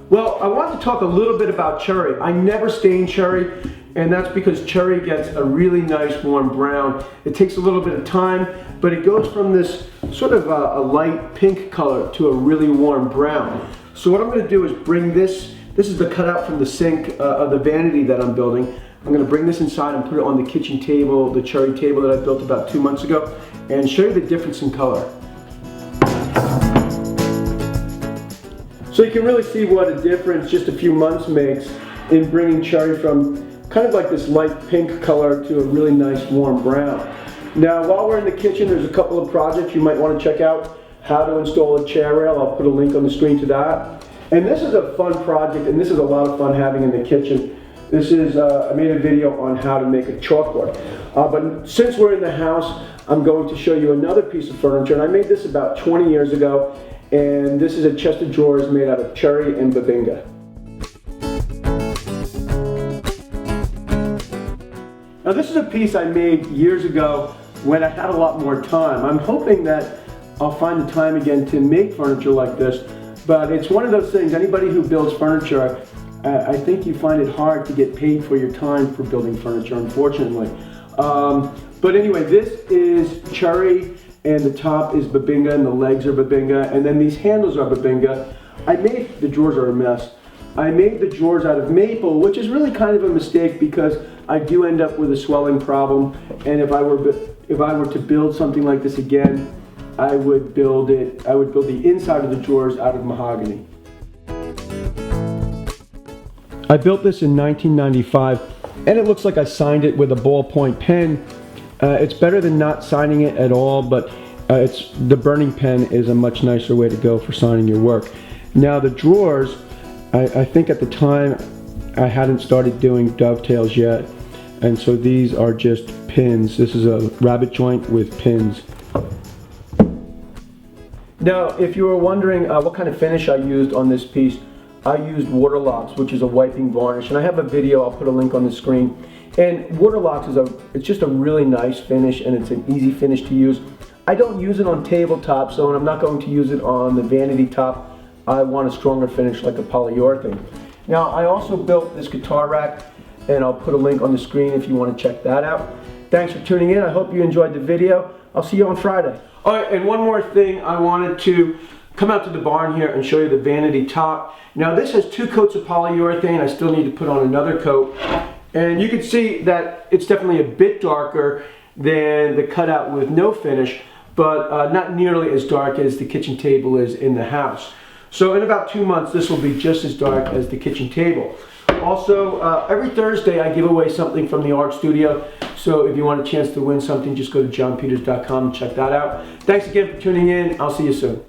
Well, I wanted to talk a little bit about cherry. I never stain cherry, and that's because cherry gets a really nice warm brown. It takes a little bit of time, but it goes from this sort of a light pink color to a really warm brown. So what I'm going to do is bring this is the cutout from the sink of the vanity that I'm building. I'm going to bring this inside and put it on the kitchen table, the cherry table that I built about 2 months ago, and show you the difference in color. So you can really see what a difference just a few months makes in bringing cherry from kind of like this light pink color to a really nice warm brown. Now while we're in the kitchen, there's a couple of projects you might want to check out. How to install a chair rail, I'll put a link on the screen to that. And this is a fun project, and this is a lot of fun having in the kitchen. This is, I made a video on how to make a chalkboard. But since we're in the house, I'm going to show you another piece of furniture, and I made this about 20 years ago, and this is a chest of drawers made out of cherry and babinga. Now this is a piece I made years ago when I had a lot more time. I'm hoping that I'll find the time again to make furniture like this, but it's one of those things, anybody who builds furniture, I think you find it hard to get paid for your time for building furniture, unfortunately. But anyway, this is cherry, and the top is babinga, and the legs are babinga, and then these handles are babinga. The drawers are a mess. I made the drawers out of maple, which is really kind of a mistake because I do end up with a swelling problem, and if I were to build something like this again, I would build the inside of the drawers out of mahogany. I built this in 1995, and it looks like I signed it with a ballpoint pen. It's better than not signing it at all, but the burning pen is a much nicer way to go for signing your work. Now the drawers, I think at the time I hadn't started doing dovetails yet, and so these are just pins. This is a rabbet joint with pins. Now, if you were wondering what kind of finish I used on this piece, I used Waterlox, which is a wiping varnish, and I have a video, I'll put a link on the screen. And Waterlox it's just a really nice finish, and it's an easy finish to use. I don't use it on tabletop, so I'm not going to use it on the vanity top. I want a stronger finish like a polyurethane. Now, I also built this guitar rack, and I'll put a link on the screen if you want to check that out. Thanks for tuning in. I hope you enjoyed the video. I'll see you on Friday. All right, and one more thing, I wanted to come out to the barn here and show you the vanity top. Now this has 2 coats of polyurethane. I still need to put on another coat. And you can see that it's definitely a bit darker than the cutout with no finish, but not nearly as dark as the kitchen table is in the house. So in about 2 months, this will be just as dark as the kitchen table. Also, every Thursday I give away something from the art studio. So if you want a chance to win something, just go to johnpeters.com and check that out. Thanks again for tuning in. I'll see you soon.